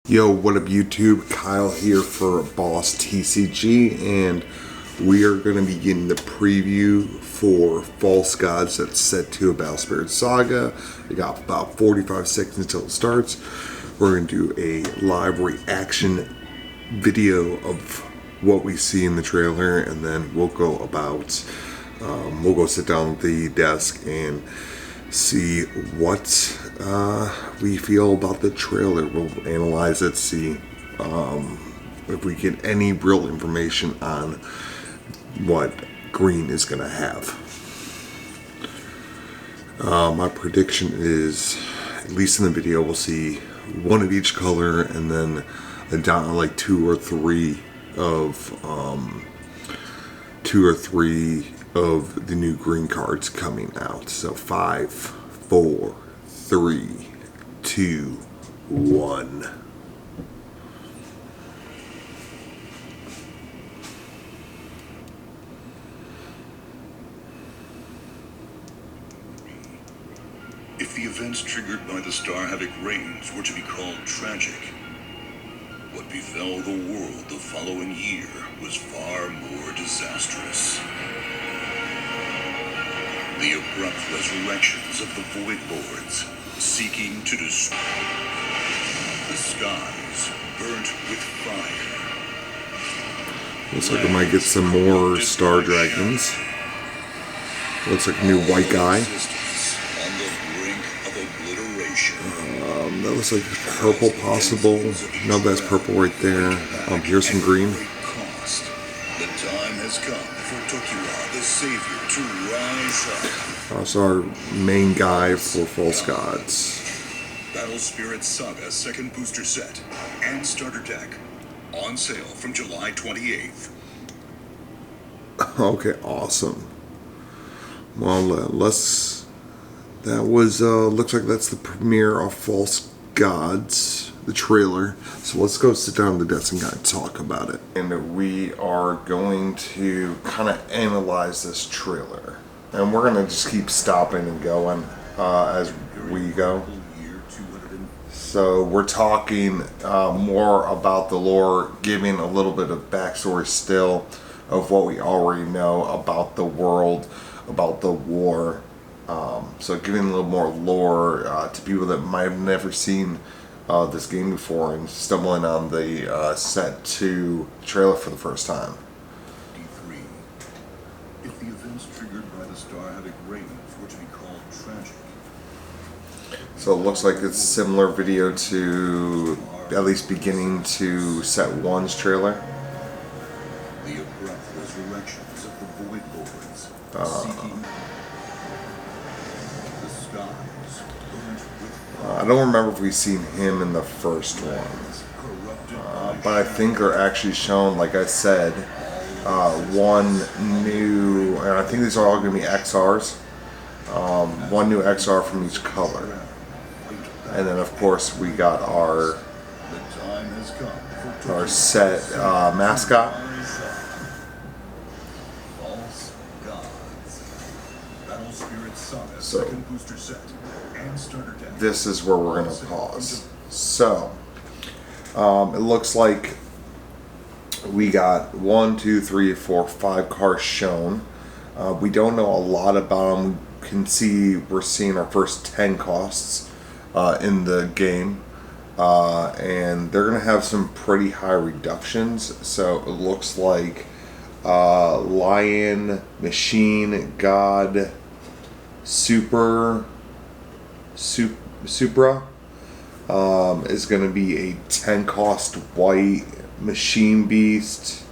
Yo, what up YouTube? Kyle here for Boss TCG, and we are going to be getting the preview for False Gods that's set to a Battle Spirit Saga. We got about 45 seconds until it starts. We're going to do a live reaction video of what we see in the trailer, and then we'll go sit down at the desk and see what we feel about the trailer. We'll analyze it, see if we get any real information on what green is going to have. My prediction is, at least in the video, we'll see one of each color, and then down like two or three of the new green cards coming out. So 5, 4, 3, 2, 1. If the events triggered by the Star Havoc rains were to be called tragic, what befell the world the following year was far more disastrous. The abrupt resurrections of the Void Lords, seeking to destroy the skies, burnt with fire. Looks like we might get some more Star Dragons. Looks like a new white guy. On the brink of obliteration. That looks like purple possible. No, that's purple right there. Here's some green. The time has come for Tokiwa, the savior, to rise up. That's our main guy for False Gods. Battle Spirit Saga second booster set and starter deck on sale from July 28th. Okay, awesome. Well, that was, looks like that's the premiere of False Gods, the trailer. So let's go sit down at the desk and kind of talk about it. And we are going to kind of analyze this trailer. And we're going to just keep stopping and going as we go. So we're talking more about the lore, giving a little bit of backstory still of what we already know about the world, about the war. So giving a little more lore to people that might have never seen this game before and stumbling on the set to trailer for the first time. D3. If the events triggered by the Star Havoc rains were to be called tragic. So it looks like it's a similar video to, at least beginning to set 1's trailer. The abrupt resurrections of the Void Lords, seeking the skies, burnt with fire. I don't remember if we've seen him in the first one, but I think they're actually shown, like I said, one new, and I think these are all going to be XRs, one new XR from each color. And then of course we got our set mascot. So this is where we're going to pause. So it looks like we got 1, 2, 3, 4, 5 cars shown. We don't know a lot about them. We can see we're seeing our first 10 costs in the game, and they're going to have some pretty high reductions. So it looks like Lion, Machine, God, Supra is going to be a 10 cost white Machine Beast,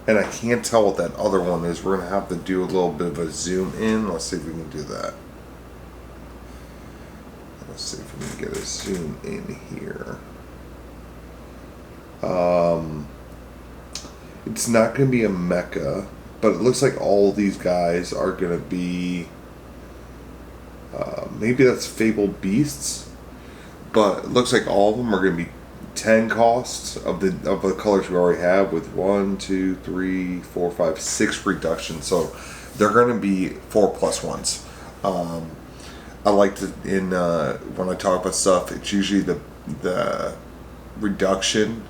and I can't tell what that other one is. We're going to have to do a little bit of a zoom in. Let's see if we can do that. Let's see if we can get a zoom in here. It's not going to be a mecha, but it looks like all these guys are going to be, maybe that's Fabled Beasts, but it looks like all of them are going to be 10 costs of the colors we already have, with 1, 2, 3, 4, 5, 6 reductions. So they're going to be 4+1s. I like to when I talk about stuff, it's usually the reduction,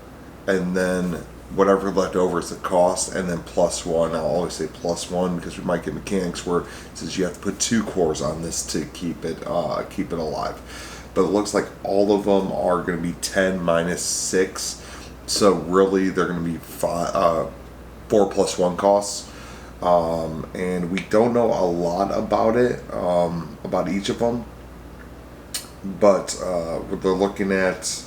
and then whatever left over is the cost, and then plus one. I'll always say plus one because we might get mechanics where it says you have to put 2 cores on this to keep it alive. But it looks like all of them are going to be 10 minus 6, so really they're going to be 4 plus 1 costs. And we don't know a lot about it, about each of them, but they're looking at,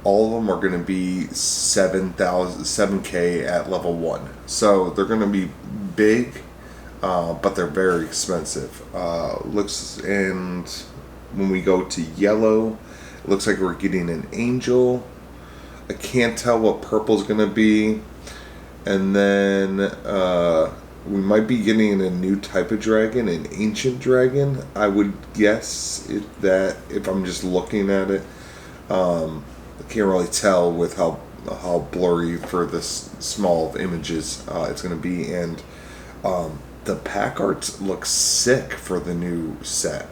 all of them are going to be 7K at level 1. So they're going to be big, but they're very expensive. And when we go to yellow, it looks like we're getting an angel. I can't tell what purple's going to be. And then we might be getting a new type of dragon, an ancient dragon, I would guess, if I'm just looking at it. I can't really tell with how blurry for this small of images it's going to be. And the pack art looks sick for the new set.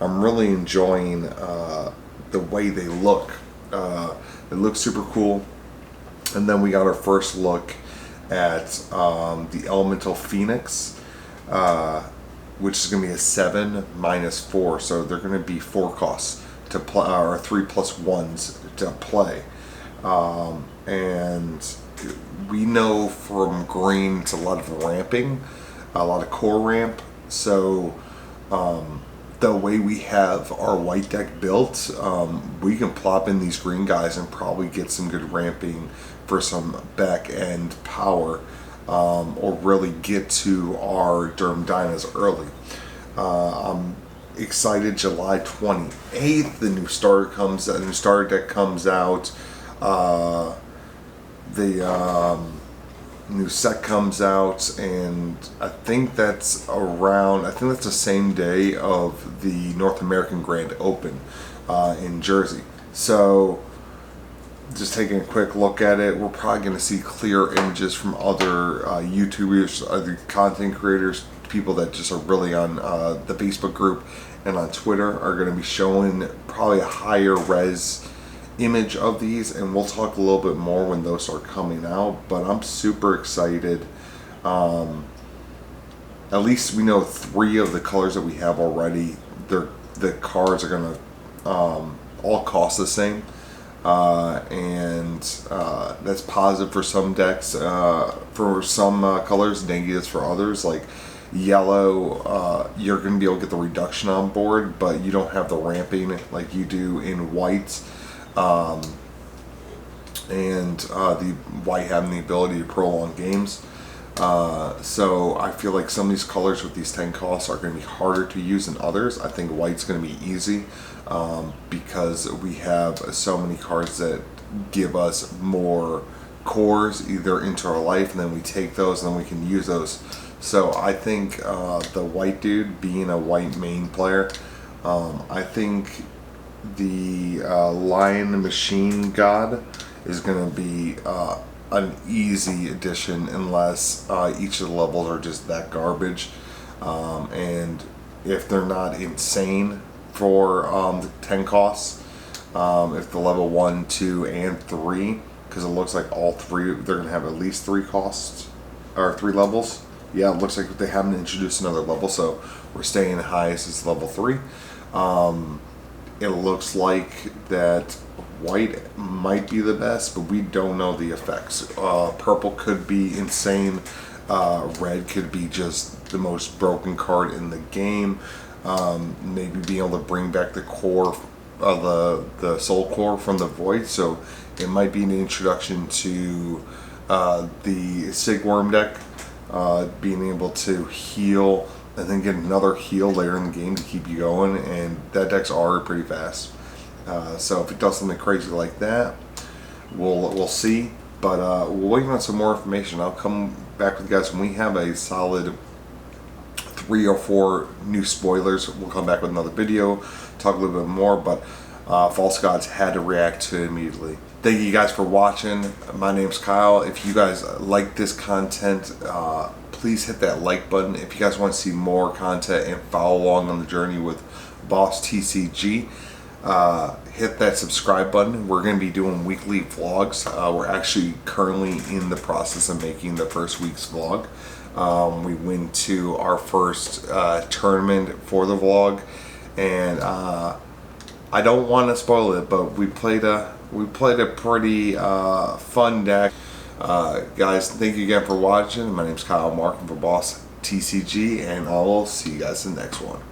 I'm really enjoying the way they look. It looks super cool. And then we got our first look at the Elemental Phoenix, which is going to be a 7 minus 4. So they're going to be 4 costs to play, or 3 plus 1s to play. And we know from green it's a lot of ramping, a lot of core ramp. So the way we have our white deck built, we can plop in these green guys and probably get some good ramping for some back end power, or really get to our Durham Dynas early. I'm excited. July 28th, the new starter deck comes out. The new set comes out, and I think that's the same day of the North American Grand Open in Jersey. So just taking a quick look at it, we're probably going to see clear images from other YouTubers, other content creators, people that just are really on the Facebook group and on Twitter are going to be showing probably a higher res image of these, and we'll talk a little bit more when those start coming out. But I'm super excited. At least we know 3 of the colors that we have already. The cards are going to all cost the same. And that's positive for some decks, for some colors, negatives for others. Like yellow, you're going to be able to get the reduction on board, but you don't have the ramping like you do in white. And the white having the ability to prolong games. So I feel like some of these colors with these 10 costs are going to be harder to use than others. I think white's going to be easy, because we have so many cards that give us more cores either into our life, and then we take those and then we can use those. So I think the white dude, being a white main player, I think the Lion Machine God is going to be an easy addition, unless each of the levels are just that garbage, and if they're not insane for the 10 costs, if the level 1, 2, and 3, because it looks like all 3, they're going to have at least 3 costs, or 3 levels. Yeah, it looks like they haven't introduced another level, so we're staying the highest is level 3. It looks like that white might be the best, but we don't know the effects. Purple could be insane. Red could be just the most broken card in the game. Maybe being able to bring back the core, the soul core from the void. So it might be an introduction to the Sigworm deck, being able to heal and then get another heal later in the game to keep you going, and that deck's already pretty fast. So if it does something crazy like that, we'll see. But we're waiting on some more information. I'll come back with you guys when we have a solid 3 or 4 new spoilers. We'll come back with another video, talk a little bit more. But False Gods had to react to it immediately. Thank you guys for watching. My name's Kyle. If you guys like this content, please hit that like button. If you guys want to see more content and follow along on the journey with Boss TCG. Hit that subscribe button. We're going to be doing weekly vlogs. We're actually currently in the process of making the first week's vlog. We went to our first tournament for the vlog, and I don't want to spoil it, but we played a pretty fun deck. Guys, thank you again for watching. My name's Kyle Markin for Boss TCG, and I'll see you guys in the next one.